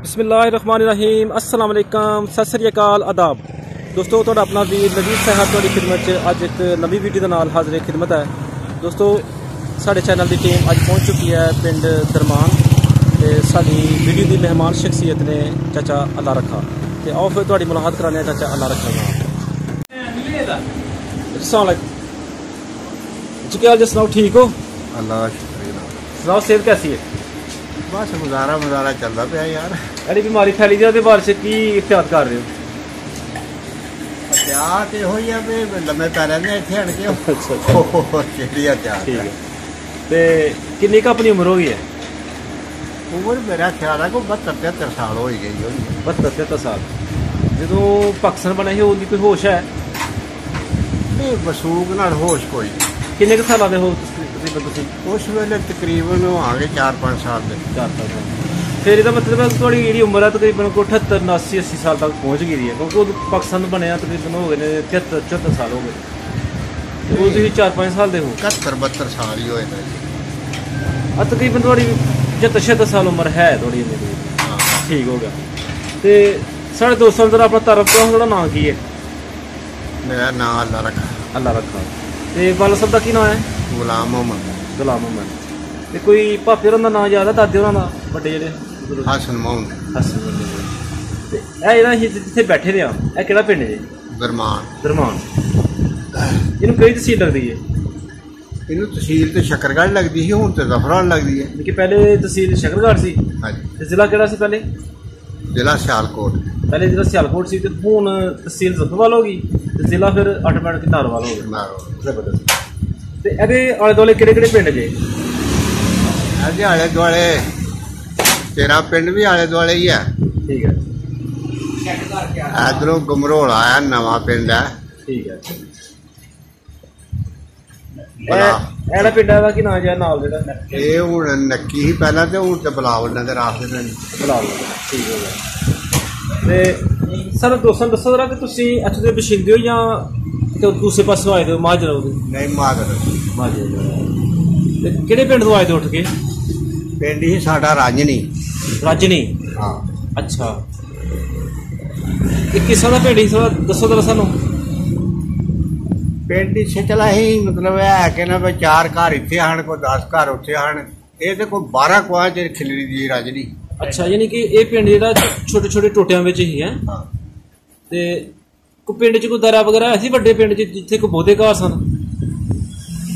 बिस्मिल्लाहिर्रहमानिर्रहीम अस्सलाम वालेकुम सत श्री अकाल आदाब दोस्तों तुहाडा अपना वीर नजीर साहब तुहाडी खिदमत अज एक नवी वीडियो के नाल हाजिर खिदमत है। दोस्तों साडे चैनल की टीम अज पहुँच चुकी है पिंड दरमान ते साडी वीडियो की मेहमान शख्सियत ने चाचा अल्लाह रखा ते आओ फिर तुहाडी मुलाकात कराने चाचा अल्लाह रखा नाल। अस्सलाम वालेकुम जी, क्या हाल जी? सुनाओ ठीक हो? अल्लाह का शुक्रिया। सुनाओ सेहत कैसी है? बस गुजारा चलता पाया यार। अरे बीमारी फैली जाए बारे से की एहतियात कर रहे हो? एहतियात यो ही है भी लम्बे पै रहे इतने आन के। अच्छा एहतियात ठीक है। ते किन्नी क अपनी उम्र हो गई है? उम्र मेरा ख्याल है कोई 72-73 साल हो गई होगी। 72-73 साल। जो पाकिस्तान बना ही उनकी कोई होश है? नहीं बसूक नाल होश कोई। किन्ने क साल दे हो तकरीबन तुसीं? उस वेले तकरीबन होंगे 4-5 साल के। 4-5 साल। फिर इसका मतलब है थोड़ी जी उम्र है तकरीबन को 78-79-80 साल तक पहुँच गई है क्योंकि वो पाकिस्तान बनया तकरीबन हो गए 73-74 साल हो गए। वो 4-5 साल दे हो? 71-72 साल ही होए तकरीबन थोड़ी 75-76 साल उम्र है थोड़ी। ठीक हो गया। तो साढ़े दोस्तों अंदर अपना तारफ का थोड़ा नाम की है? मेरा नाम अल्लाह रखा। अल्लाह रखा। तो वाला साहब का की नाम है? गुलाम मोहम्मद। गुलाम मोहम्मद। तो कोई भापे होर नाम याद है? दादे होर बड़े जेह्ड़े? हसन मोहम्मद। हसन मोहम्मद। जिथे बैठे दे हां केड़ा पिंड जी? दरमान। दरमान। इनू केड़ी तहसील लगदी है? इनू तहसील तो शकरगढ़ लगती है, हुण तो जफरवाल लगती है। कि पहले तहसील शकरगढ़ सी? हाँ जी। जिला केड़ा सी पहले? जिला सियालकोट। पहले जिला सियालकोट सी ते हुण तहसील जफरवाल हो गई ते जिला फिर ऑटोमेटिक नारवाल हो गया। जबरदस्त। ते एदे आले दुआले केड़े-केड़े पिंड जे? एदे आले दुआले तेरा पिंड भी आले दुआले ही है। ठीक है। इधरों गमरोला है, नवा पिंड है। ठीक है। एड़ा पिंड दा की नाम है नाल जेड़ा? ये हुण नक्की ही पहला ते हुण ते बलावल दे रास्ते ते बलावल। ठीक हो गया। ते सर दोस्तों दसो जरा कि तुसीं इत्थों दे बशिंदे हो जां दूसरे पासों आए थे महाजर? नहीं महाजर। केड़े पिंड तो आए थे उठ के? पिंड ही साडा राजनी। राजनी? हाँ। अच्छा। किस तरह पिंड ही थोड़ा दसो जरा सानू। पिंड इत्थे चला ही मतलब है कि ना भाई 4 घर इत्थे हन, कोई 10 घर उत्थे हन। ये तो कोई 12 कुआं च खिलरी दी राजनी। अच्छा, यानी कि ये पिंड जेह्ड़ा छोटे छोटे टोटियां विच ही है? हाँ। ते कोई पिंड च कोई दरा वगैरह ऐसी बड़े पिंड च जिथे कोई बहुते घर सन?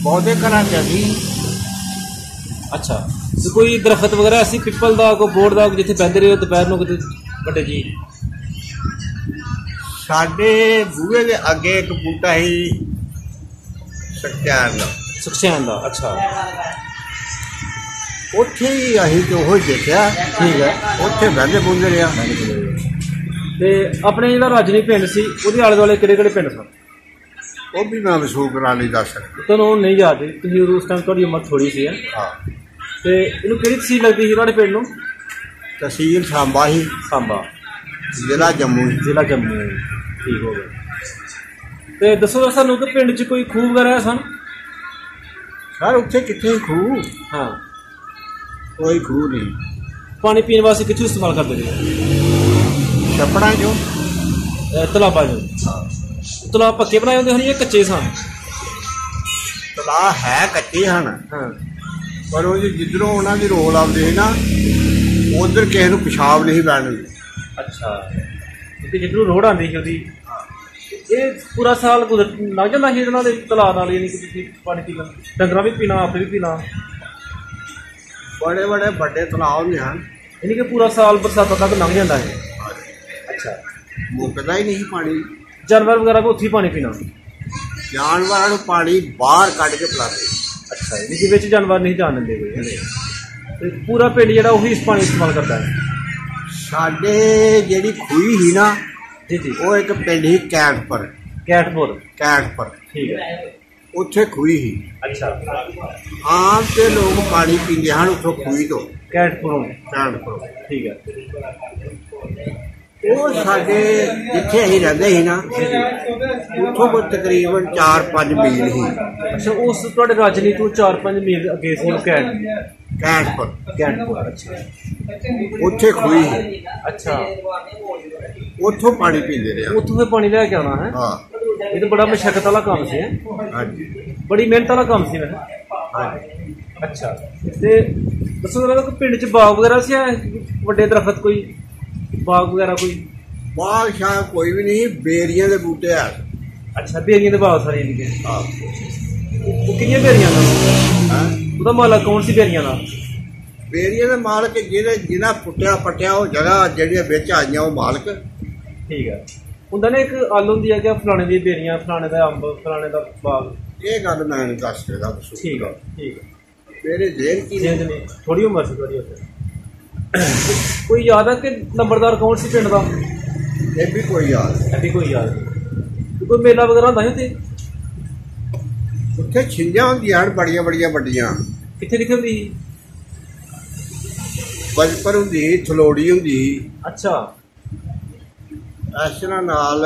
बहुते घरां च असी। अच्छा। तो कोई दरखत वगैरह ऐसी पिपल दा कोई बोर्ड दा जिथे बहंदे रहे हो दोपहर नूं किते बड़े जी? साडे बूहे दे अगे एक बूटा ही सखचैन दा। अच्छा। उत्थे ही असीं तो ओही देखिया। ठीक है। उत्थे बहंदे बुंदे रहा। ते अपने जेह्ड़ा राजनी पिंड सी ओहदे आले दुआले केड़े-केड़े पिंड सन? वो भी मैं वसूक नहीं दस सकता। तुहानूं नहीं याद तुसीं उस टाइम तुहाडी उम्र थोड़ी सी है। हाँ। ते इहनूं केड़ी तहसील लगदी ही तुहाडे पिंड नूं? तहसील सांबा ही। सांबा। जिला जम्मू। जिला जम्मू। ठीक हो गया। ते दसो सानूं कि पिंड च कोई खूह वगैरह सन? सर उत्थे कितने खूह? हाँ। कोई खूह नहीं। पानी पीने वास्ते कित्थों इस्तेमाल करते थे? छप्पड़ा जो तलाबा जो? तलाब पक्के बनाए होंगे या कच्चे सन? तलाब है कच्चे हैं। हाँ। पर वो जिधरों उन्होंने रोल आते हैं ना उधर किसी को पेशाब नहीं बैठने। अच्छा। क्योंकि जिधरों रोड आती थी ये पूरा साल गुजर लग जाता है तलाब नाल, यानी कि पानी पीना डंगरा भी पीना आप भी पीना? बड़े बड़े बड़े तलाब भी हैं, यानी कि पूरा साल बरसात तक लंघ जाता है। अच्छा। मुकदा ही नहीं पानी। जानवर वगैरह को उत्थे पानी पीना? जानवर को पानी बाहर कट के पिलाते। अच्छा, यानी कि विच जानवर नहीं जान देंगे कोई? पूरा पिंड जेह्ड़ा वही इस पानी इस्तेमाल करता है? साडे जेह्ड़ी खूही ही ना जी जी वो एक पिंड ही कैटपुर। कैटपुर। ठीक है। उत्थे खूही ही। अच्छा। आम ते लोग पानी पींदे हैं उत्थों खूही तो। कैटपुरों? कैटपुर। ठीक है। ਉਹ ਸਾਡੇ ਜਿੱਥੇ ਅਸੀਂ ਰਹਿੰਦੇ ਸੀ ਨਾ ਉੱਥੋਂ ਕੋਈ ਤਕਰੀਬਨ 4-5 ਮੀਲ ਸੀ। ਅੱਛਾ, ਉਸ ਤੁਹਾਡੇ ਰਾਜਨੀ ਤੋਂ 4-5 ਮੀਲ ਅੱਗੇ ਸੀ ਉਹ ਕੈਂਟਪੁਰ। ਅੱਛਾ, ਉੱਥੇ ਖੂਹੀ ਸੀ। ਅੱਛਾ, ਉੱਥੋਂ ਪਾਣੀ ਪੀਂਦੇ ਰਹੇ। ਉੱਥੋਂ ਫਿਰ ਪਾਣੀ ਲੈ ਕੇ ਆਉਣਾ ਹੈ। ਹਾਂ, ਇਹ ਤਾਂ ਬੜਾ ਮਸ਼ੱਕਤ ਵਾਲਾ ਕੰਮ ਸੀ। ਹਾਂਜੀ, ਬੜੀ ਮਿਹਨਤ ਵਾਲਾ ਕੰਮ ਸੀ। ਹਾਂਜੀ। ਅੱਛਾ, ਤੇ ਦੱਸੋ ਜਰਾ ਕਿ ਪਿੰਡ 'ਚ ਬਾਗ ਵਗੈਰਾ ਸੀ, ਵੱਡੇ ਦਰਖਤ ਕੋਈ ਬਾਗ ਵਗੈਰਾ ਕੋਈ? ਬਾਗ ਸ਼ਾਹ ਕੋਈ ਵੀ ਨਹੀਂ, ਬੇਰੀਆਂ ਦੇ ਬੂਟੇ ਆ। ਅੱਛਾ, ਬੇਰੀਆਂ ਦੇ ਬਾਗ ਸਾਰੇ ਨੇ। ਹਾਂ, ਉਹ ਕਿੰਨੀਆਂ ਬੇਰੀਆਂ ਦਾ? ਹਾਂ, ਉਹਦਾ ਮਾਲਕ ਕੌਣ ਸੀ ਬੇਰੀਆਂ ਦਾ? ਬੇਰੀਆਂ ਦੇ ਮਾਲਕ ਜਿਹਨਾਂ ਪੁੱਟਿਆ ਪੱਟਿਆ ਉਹ ਜਗ੍ਹਾ ਜਿਹੜੀਆਂ ਵਿੱਚ ਆਈਆਂ ਉਹ ਮਾਲਕ। ਠੀਕ ਹੈ। ਹੁੰਦਾ ਨੇ ਇੱਕ ਆਲ ਹੁੰਦੀ ਹੈ ਕਿ ਫਲਾਣੇ ਦੀ ਬੇਰੀਆਂ, ਫਲਾਣੇ ਦਾ ਅੰਬ, ਫਲਾਣੇ ਦਾ ਬਾਗ। ਇਹ ਗੱਲ ਮੈਂ ਨਹੀਂ ਦੱਸ ਸਕਦਾ। ਠੀਕ ਹੈ, ਠੀਕ ਹੈ। ਮੇਰੇ ਜ਼ੇਨ ਕੀ ਨਹੀਂ, ਥੋੜੀ ਉਮਰ ਸੀ ਤੁਹਾਡੀ ਉੱਥੇ। ਕੋਈ ਯਾਦ ਹੈ ਕਿ ਨੰਬਰਦਾਰ ਕੌਣ ਸੀ ਪਿੰਡ ਦਾ? ਇਹ ਵੀ ਕੋਈ ਯਾਦ ਇਹ ਵੀ ਕੋਈ ਯਾਦ ਨਹੀਂ। ਕੋਈ ਮੇਲਾ ਵਗੈਰਾ ਹੁੰਦਾ ਸੀ ਉੱਥੇ? ਉੱਥੇ ਛਿੰਝਾਂ ਹੁੰਦੀਆਂ ਹਨ ਬੜੀਆਂ ਬੜੀਆਂ ਵੱਡੀਆਂ। ਕਿੱਥੇ ਕਿੱਥੇ ਹੁੰਦੀ ਸੀ? ਬਜਪਰ ਹੁੰਦੀ ਸੀ, ਥਲੋੜੀ ਹੁੰਦੀ ਸੀ। ਅੱਛਾ, ਇਸ ਤਰ੍ਹਾਂ ਨਾਲ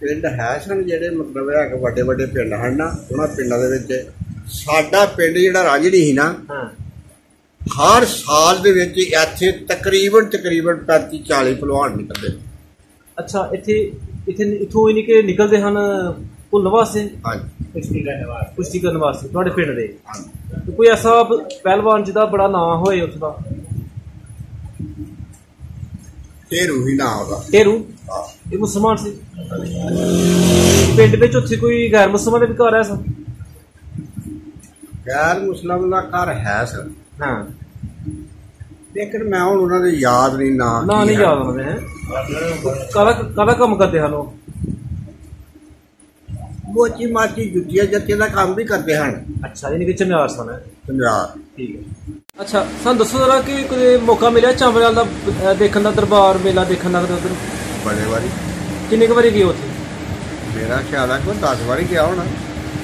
ਪਿੰਡ ਹੈ ਸਨ ਜਿਹੜੇ ਮਤਲਬ ਹੈ ਕਿ ਵੱਡੇ ਵੱਡੇ ਪਿੰਡ ਹਨ ਨਾ, ਉਹਨਾਂ ਪਿੰਡਾਂ ਦੇ ਵਿੱਚ ਸਾਡਾ ਪਿੰਡ ਜਿਹੜਾ ਰਾਜੜੀ ਸੀ ਨਾ, ਹਾਂ, ਹਰ ਸਾਲ ਦੇ ਵਿੱਚ ਇੱਥੇ ਤਕਰੀਬਨ 35-40 ਭਲਵਾਨ ਨਿਕਲਦੇ। ਅੱਛਾ, ਇੱਥੋਂ ਹੀ ਕਿ ਨਿਕਲਦੇ ਹਨ ਭੁੱਲਣ ਵਾਸਤੇ? ਹਾਂਜੀ, ਕੁਸ਼ਤੀ ਕਰਨ ਵਾਸਤੇ ਤੁਹਾਡੇ ਪਿੰਡ ਦੇ? ਹਾਂਜੀ। ਕੋਈ ਐਸਾ ਪਹਿਲਵਾਨ ਜਿਹਦਾ ਬੜਾ ਨਾਂ ਹੋਏ ਉੱਥੇ ਦਾ? ਢੇਰੂ ਹੀ ਨਾ ਉਹਦਾ। ਢੇਰੂ? ਹਾਂ, ਇਹ ਮੁਸਲਮਾਨ ਸੀ। ਪਿੰਡ ਵਿੱਚ ਉੱਥੇ ਕੋਈ ਗੈਰ ਮੁਸਲਮਾਨ ਦੇ ਵੀ ਘਰ ਹੈ ਸਰ? ਗੈਰ ਮੁਸਲਮਾਨ ਦਾ ਘਰ ਹੈ ਸਰ, ਹਾਂ, ਲੇਕਿਨ ਮੈਂ ਹੁਣ ਉਹਨਾਂ ਦੇ ਯਾਦ ਨਹੀਂ ਨਾ ਨਹੀਂ ਯਾਦ ਆਉਂਦੇ ਹੈ। ਕਾਹਦਾ ਕੰਮ ਕਰਦੇ ਹਨ ਉਹ? ਮੋਚੀ ਮਾਚੀ ਜੁੱਤੀਆਂ ਜੱਤੀਆਂ ਦਾ ਕੰਮ ਵੀ ਕਰਦੇ ਹਨ। ਅੱਛਾ, ਯਾਨੀ ਕਿ ਚਮਿਆਰ ਸਨ। ਪੰਜਾਬ। ਠੀਕ ਹੈ। ਅੱਛਾ, ਸਾਨੂੰ ਦੱਸੋ ਜਰਾ ਕਿ ਕੋਈ ਮੌਕਾ ਮਿਲਿਆ ਚਾਂਵਲ ਦਾ ਦੇਖਣ ਦਾ, ਦਰਬਾਰ ਮੇਲਾ ਦੇਖਣ ਦਾ ਉੱਧਰ? ਬੜੇ ਵਾਰੀ। ਕਿੰਨੇ ਕੁ ਵਾਰੀ ਗਏ ਉੱਥੇ? ਮੇਰਾ ਖਿਆਲ ਹੈ ਕੋਈ 10 ਵਾਰੀ ਗਿਆ ਹੋਣਾ।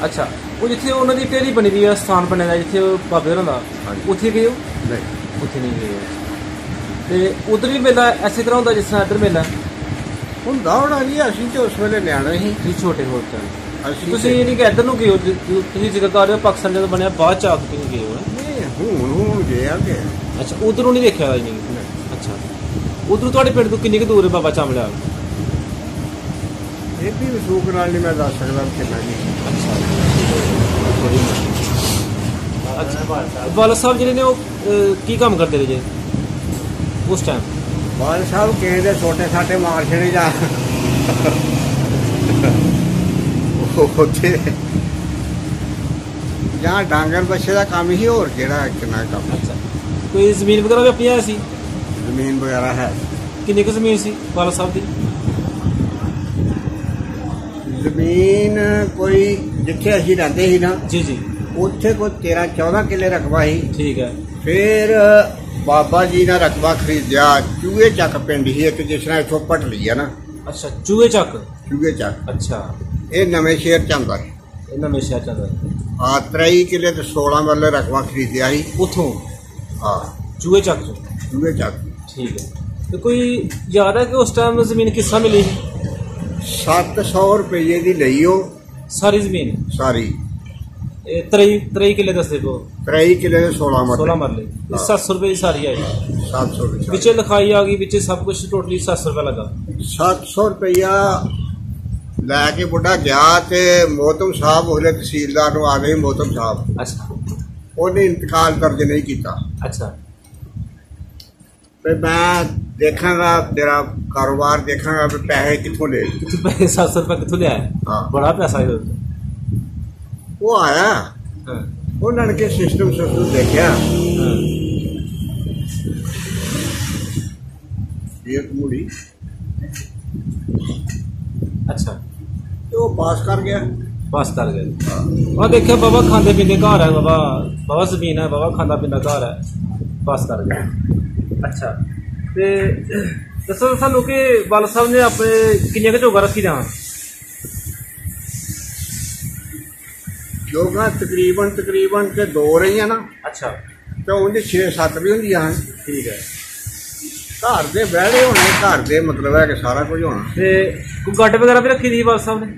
ਅੱਛਾ, ਉਹ ਜਿੱਥੇ ਉਹਨਾਂ ਦੀ ਢੇਰੀ ਬਣੀ ਦੀ ਹੈ, ਸਥਾਨ ਬਣਿਆ ਦਾ ਜਿੱਥੇ ਬਾਬੇ ਹੋਰਾਂ ਦਾ, ਉੱਥੇ ਗਏ ਹੋ? ਨਹੀਂ, ਉੱਥੇ ਨਹੀਂ ਗਏ। ਤੇ ਉਧਰ ਵੀ ਮੇਲਾ ਐਸੇ ਤਰ੍ਹਾਂ ਹੁੰਦਾ ਜਿਸ ਤਰ੍ਹਾਂ ਇੱਧਰ ਮੇਲਾ ਹੁੰਦਾ ਹੋਣਾ ਜੀ। ਅਸੀਂ ਤੇ ਉਸ ਵੇਲੇ ਨਿਆਣੇ ਸੀ ਜੀ, ਛੋਟੇ ਹੋ ਤਾਂ। ਅਸੀਂ ਤੁਸੀਂ ਇਹ ਨਹੀਂ ਕਿ ਇੱਧਰ ਨੂੰ ਗਏ ਹੋ, ਤੁਸੀਂ ਜ਼ਿਕਰ ਕਰ ਰਹੇ ਹੋ ਪਾਕਿਸਤਾਨ ਜਦੋਂ ਬਣਿਆ ਬਾਅਦ ਚ ਆ ਕੇ ਤੁਸੀਂ ਗਏ ਹੋ? ਹੁਣ ਗਏ ਆ ਕਿ। ਅੱਛਾ, ਉਧਰੋਂ ਨਹੀਂ ਦੇਖਿਆ ਜੀ? ਅੱਛਾ, ਉਧਰੋਂ ਤੁਹਾਡੇ ਪਿੰਡ ਤੋਂ ਕਿੰਨੀ ਕੁ ਦੂਰ ਹੈ ਬਾਬਾ ਚਾਂਵਲਿਆ? ਇਹ ਵੀ ਵਸੂਕ ਨਾਲ ਨਹੀਂ ਮੈਂ ਦੱਸ ਸਕਦਾ ਕਿੰਨਾ ਜੀ। ਅੱਛਾ, ਬਾਲਾ ਸਾਹਿਬ ਜਿਹੜੇ ਨੇ ਉਹ ਕੀ ਕੰਮ ਕਰਦੇ ਰਹੇ ਜੇ ਉਸ ਟਾਈਮ? ਬਾਲ ਸਾਹਿਬ ਕਿਸੇ ਦੇ ਛੋਟੇ ਛਾਟੇ ਮਾਰ ਛੜੇ ਜਾ ਉੱਥੇ ਜਾਂ ਡਾਂਗਰ ਬੱਛੇ ਦਾ ਕੰਮ ਹੀ, ਹੋਰ ਕਿਹੜਾ ਕਿੰਨਾ ਕੰਮ। ਅੱਛਾ, ਕੋਈ ਜ਼ਮੀਨ ਵਗੈਰਾ ਵੀ ਆਪਣੀ ਹੈ ਸੀ? ਜ਼ਮੀਨ ਵਗੈਰਾ ਹੈ। ਕਿੰਨੀ ਕੁ ਜ਼ਮੀਨ ਸੀ ਬਾਲਾ ਸਾਹਿਬ ਦੀ? ਜ਼ਮੀਨ ਕੋਈ ਜਿੱਥੇ ਅਸੀਂ ਰਹਿੰਦੇ ਸੀ ਨਾ, ਜੀ ਜੀ, ਉੱਥੇ ਕੋਈ 13-14 ਕਿੱਲੇ ਰਕਬਾ ਸੀ। ਠੀਕ ਹੈ। ਫਿਰ ਬਾਬਾ ਜੀ ਨੇ ਰਕਬਾ ਖਰੀਦਿਆ ਚੂਹੇ ਚੱਕ ਪਿੰਡ ਸੀ ਇੱਕ, ਜਿਸ ਤਰ੍ਹਾਂ ਇੱਥੋਂ ਭਟਲੀ ਆ ਨਾ। ਅੱਛਾ, ਚੂਹੇ ਚੱਕ? ਚੂਹੇ ਚੱਕ। ਅੱਛਾ, ਇਹ ਨਵੇਂ ਸ਼ਹਿਰ ਚ ਆਉਂਦਾ। ਇਹ ਨਵੇਂ ਸ਼ਹਿਰ ਚ ਆਉਂਦਾ। ਹਾਂ, 23 ਕਿੱਲੇ ਤੇ 16 ਮਰਲੇ ਰਕਬਾ ਖਰੀਦਿਆ ਸੀ ਉੱਥੋਂ? ਹਾਂ, ਚੂਹੇ ਚੱਕ ਤੋਂ? ਚੂਹੇ ਚੱਕ। ਠੀਕ ਹੈ। ਤੇ ਕੋਈ ਯਾਦ ਹੈ ਕਿ ਉਸ ਟਾਈਮ ਜ਼ਮੀਨ ਕਿਸ ਤਰ੍ਹਾਂ ਮਿਲੀ? 700 ਰੁਪਏ ਦੀ ਲਈ ਉਹ ਸਾਰੀ ਜ਼ਮੀਨ ਸਾਰੀ। 23 ਕਿੱਲੇ ਦੱਸਦੇ ਪੋ? 23 ਕਿੱਲੇ ਦੇ 16 ਮਰਲੇ। 700 ਰੁਪਏ ਦੀ ਸਾਰੀ ਆਈ? 700 ਰੁਪਏ ਵਿੱਚ ਲਿਖਾਈ ਆ ਗਈ, ਵਿੱਚ ਸਭ ਕੁਝ ਟੋਟਲੀ 700 ਰੁਪਏ ਲੱਗਾ। 700 ਰੁਪਇਆ ਲੈ ਕੇ ਬੁੱਢਾ ਗਿਆ ਤੇ ਮੋਹਤਮ ਸਾਹਿਬ ਉਹਲੇ ਤਹਿਸੀਲਦਾਰ ਨੂੰ ਆ ਗਏ। ਮੋਹਤਮ ਸਾਹਿਬ, ਅੱਛਾ, ਉਹਨੇ ਇੰਤਕਾਲ ਦਰਜ ਨਹੀਂ ਕੀਤਾ। ਅੱਛਾ, ਤੇ ਮੈਂ ਦੇਖਾਂਗਾ ਤੇਰਾ ਕਾਰੋਬਾਰ, ਦੇਖਾਂਗਾ ਵੀ ਪੈਸੇ ਕਿੱਥੋਂ ਲੈ। ਪੈਸੇ 700 ਰੁਪਏ ਕਿੱਥੋਂ ਲਿਆ? ਹਾਂ, ਬੜਾ ਪੈਸਾ ਹੈ ਉਹ ਆਇਆ। ਹਾਂ, ਉਹਨਾਂ ਨੇ ਕਿ ਸਿਸਟਮ ਦੇਖਿਆ। ਇੱਕ ਮੁੜੀ। ਅੱਛਾ, ਤੇ ਉਹ ਪਾਸ ਕਰ ਗਿਆ। ਪਾਸ ਕਰ ਗਏ। ਉਹ ਦੇਖਿਆ ਬਾਬਾ ਖਾਂਦੇ ਪੀਂਦੇ ਘਰ ਹੈ, ਬਾਬਾ ਜ਼ਮੀਨ ਹੈ, ਬਾਬਾ ਖਾਂਦਾ ਪੀਂਦਾ ਘਰ ਹੈ, ਪਾਸ ਕਰ ਗਿਆ। ਅੱਛਾ, ਤੇ ਦੱਸੋ ਸਾਨੂੰ ਕਿ ਬਾਲਾ ਸਾਹਿਬ ਨੇ ਆਪਣੇ ਕਿੰਨੀਆਂ ਕੁ ਝੋਗਾ ਰੱਖੀ ਜਾਣ? ਜੋਗਾ ਤਕਰੀਬਨ ਤੇ 2 ਰਹੀਆਂ ਨਾ। ਅੱਛਾ, ਤੇ ਉਹਦੇ 6-7 ਵੀ ਹੁੰਦੀਆਂ ਹਨ। ਠੀਕ ਹੈ। घर दे बहने होने, घर दे मतलब है कि सारा कुछ होना। ते कोई गड्ड वगैरह भी रखी दी वाल साहब ने?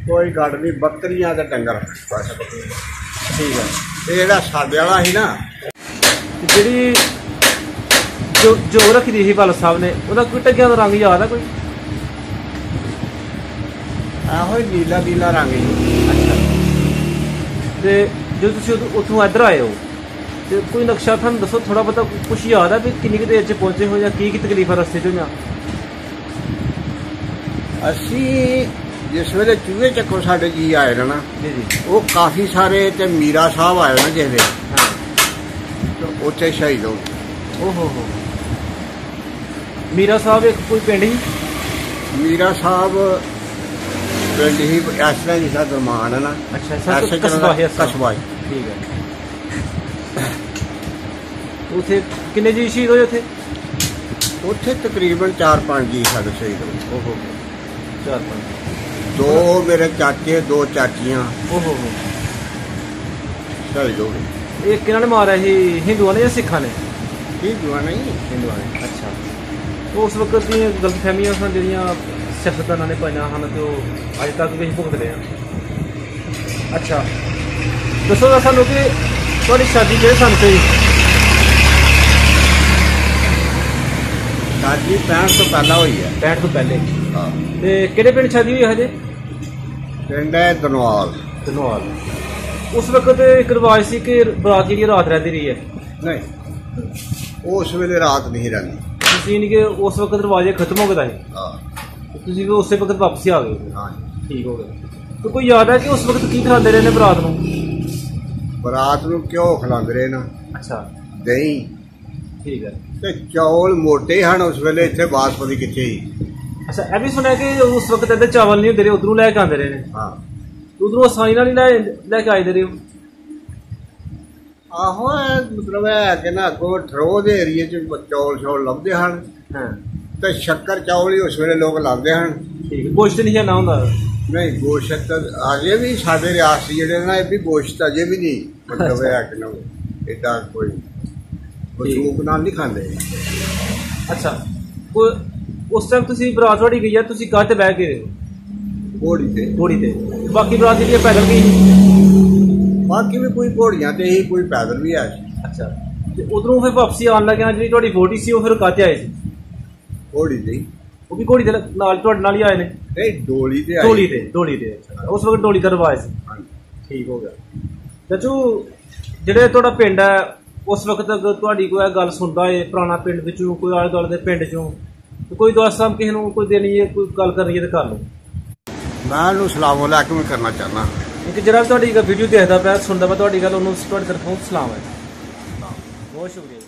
कोई गड्ड नहीं, बकरियां ते डंगर बस। ठीक है। ये जेह्ड़ा साडे वाला ही ना, ਜਿਹੜੀ जो रखी दी वाल साहब ने, ਉਹਦਾ ਕੋਈ ਟੱਗਿਆਂ ਦਾ ਰੰਗ ਯਾਦ ਹੈ ਕੋਈ? ਇਹੋ ਹੀ नीला नीला रंग ही। ਅੱਛਾ। ਤੇ ਜਦੋਂ ਤੁਸੀਂ ਉੱਥੋਂ ਇੱਧਰ ਆਏ ਹੋ ਤੇ ਕੋਈ ਨਕਸ਼ਾ ਤੁਹਾਨੂੰ ਦੱਸੋ ਥੋੜਾ ਬਹੁਤਾ, ਕੁਛ ਯਾਦ ਹੈ ਵੀ ਕਿੰਨੀ ਕੁ ਦੇਰ 'ਚ ਪਹੁੰਚੇ ਹੋ ਜਾਂ ਕੀ ਤਕਲੀਫਾਂ ਰਸਤੇ 'ਚ ਹੋਈਆਂ? ਅਸੀਂ जिस वेले चूहे चक्को साडे जी आए ना, जी जी, वो काफ़ी सारे ते मीरा साहब आए ना जिस वेले, हाँ, तो उत्थे शहीद हो गए। ओहो हो। मीरा साहब एक कोई पिंड ही? मीरा साहब पिंड ही इस तरह जिसा दरमान है ना। अच्छा, सर कस्बा है? कस्बा ही। ठीक है। उथे किन्ने जी शहीद होए उथे? उत्थे तकरीबन 4-5 जी साडे शहीद हो गए। ओहो, 4-5। 2 मेरे चाचे, 2 चाचियां ओहो हो। शहीद हो गए। एक किन्होंने मारा ही, हिंदुओं ने या सिखा ने? हिंदुआ नहीं, हिंदुओं ने। अच्छा। तो उस वक्त दी गलतफहमियां सन ਜਿਹੜੀਆਂ ਸਿਆਸਤਦਾਨਾਂ ਨੇ ਪਾਈਆਂ ਹਨ ਤੇ ਉਹ ਅੱਜ ਤੱਕ ਵੀ ਭੁਗਤ ਰਹੇ ਆ। ਅੱਛਾ, ਦੱਸੋ ਤਾਂ ਸਾਨੂੰ ਕਿ ਤੁਹਾਡੀ ਸ਼ਾਦੀ ਕਿਹੜੇ ਸਾਲ ਤੇ? शादी 65 तो पहला हुई है। 65 ਤੋਂ ਪਹਿਲੇ। हाँ। ਤੇ ਕਿਹੜੇ ਪਿੰਡ ਸ਼ਾਦੀ ਹੋਈ ਹਜੇ? पिंड है दनवाल। ਧੰਨਵਾਦ। ਉਸ ਵਕਤ ਇੱਕ ਰਿਵਾਜ ਸੀ ਕਿ ਬਰਾਤ ਜਿਹੜੀ ਰਾਤ ਰਹਿੰਦੀ ਰਹੀ ਹੈ। नहीं, उस वेले रात नहीं रहनी। ਤੁਸੀਂ ਨਹੀਂ ਕਿ ਉਸ ਵਕਤ ਰਿਵਾਜ ਖਤਮ ਹੋ ਗਿਆ ਸੀ, हाँ ਤੁਸੀਂ ਵੀ ਉਸੇ ਵਕਤ ਵਾਪਸ ਹੀ ਆ ਗਏ? हाँ। ਠੀਕ ਹੋ ਗਿਆ। ਤੇ ਕੋਈ ਯਾਦ ਹੈ ਕਿ ਉਸ ਵਕਤ ਕੀ ਖਿਲਾਉਂਦੇ ਰਹੇ ਨੇ ਬਰਾਤ ਨੂੰ? बरात नूं घ्यो खिलांदे रहे ना, ਅੱਛਾ, दही ਠੀਕ ਹੈ। ते चौल मोटे हन उस वेले, इत्थे बासमती किथे ही। ਅੱਛਾ, ਇਹ ਵੀ ਸੁਣਿਆ ਕਿ ਉਸ ਵਕਤ ਇੱਧਰ ਚਾਵਲ ਨਹੀਂ ਹੁੰਦੇ ਰਹੇ, ਉਧਰੋਂ ਲੈ ਕੇ ਆਉਂਦੇ ਰਹੇ ਨੇ? हाँ। ਉਧਰੋਂ ਆਸਾਨੀ ਨਾਲ ਹੀ ਲੈ ਕੇ ਆਏ ਰਹੇ ਹੋ? आहो मतलब है कि ना अगों ठरो दे एरिए च चौल शौल लभदे हन, ਹਾਂ, ते शक्कर चौल ही उस वेले लोग लांदे हन। ਠੀਕ ਹੈ। ਗੋਸ਼ਤ ਨਹੀਂ ਜਾਣਾ ਹੁੰਦਾ? नहीं, गोश्त अजे भी साडे रियासती जेहड़े ना, ये भी गोश्त अजे भी नहीं मतलब है कि ना एडा कोई बसूक नाल नहीं खांदे। ਅੱਛਾ, ਕੋਈ ਉਸ ਟਾਈਮ ਤੁਸੀਂ ਬਰਾਤ ਤੁਹਾਡੀ ਗਈ ਹੈ, ਤੁਸੀਂ ਕਾਹ ਤੇ ਬਹਿ ਗਏ? घोड़ी ते, ਘੋੜੀ ਤੇ। ਬਾਕੀ ਬਰਾਤ ਜਿਹੜੀ ਪੈਦਲ ਗਈ? बाकी भी कोई घोड़ियां ते ही, कोई पैदल भी है। ਅੱਛਾ, ਤੇ ਉਧਰੋਂ ਫਿਰ ਵਾਪਸੀ ਆਉਣ ਲੱਗਿਆ ਜਿਹੜੀ ਤੁਹਾਡੀ ਵੋਟੀ ਸੀ ਉਹ ਫਿਰ ਕਾਹਤੇ ਆਏ ਸੀ? घोड़ी ते ही। ਉਹ ਵੀ ਘੋੜੀ ਦੇ ਨਾਲ ਤੁਹਾਡੇ ਨਾਲ ਹੀ ਆਏ ਨੇ? नहीं, डोली ते आई। ਡੋਲੀ ਤੇ। ਉਸ ਵਕਤ ਡੋਲੀ ਦਾ ਰਿਵਾਜ ਸੀ। हाँ। ਠੀਕ ਹੋ ਗਿਆ। ਚਾਚੂ, ਜਿਹੜੇ ਤੁਹਾਡਾ ਪਿੰਡ ਹੈ, ਉਸ ਵਕਤ ਅਗਰ ਤੁਹਾਡੀ ਕੋਈ ਇਹ ਗੱਲ ਸੁਣਦਾ ਹੈ ਪੁਰਾਣਾ ਪਿੰਡ ਵਿੱਚੋਂ, ਕੋਈ ਆਲੇ ਦੁਆਲੇ ਦੇ ਪਿੰਡ ਚੋਂ, ਤੇ ਕੋਈ ਦੋਸਤ ਸਾਹਿਬ ਕਿਸੇ ਨੂੰ ਕੋਈ ਦੇਣੀ ਹੈ, ਕੋਈ ਗੱਲ ਕਰਨੀ ਹੈ ਤਾਂ ਕਰ ਲਓ। मैं उन्होंने सलाम अलैकुम करना चाहना। ਇੱਕ ਜਿਹੜਾ ਤੁਹਾਡੀ ਵੀਡੀਓ ਦੇਖਦਾ ਪਿਆ, ਸੁਣਦਾ ਪਿਆ ਤੁਹਾਡੀ ਗੱਲ, ਉਹਨੂੰ ਤੁਹਾਡੀ ਤਰਫੋਂ ਸਲਾਮ ਹੈ। ਬਹੁਤ ਸ਼ੁਕਰੀਆ।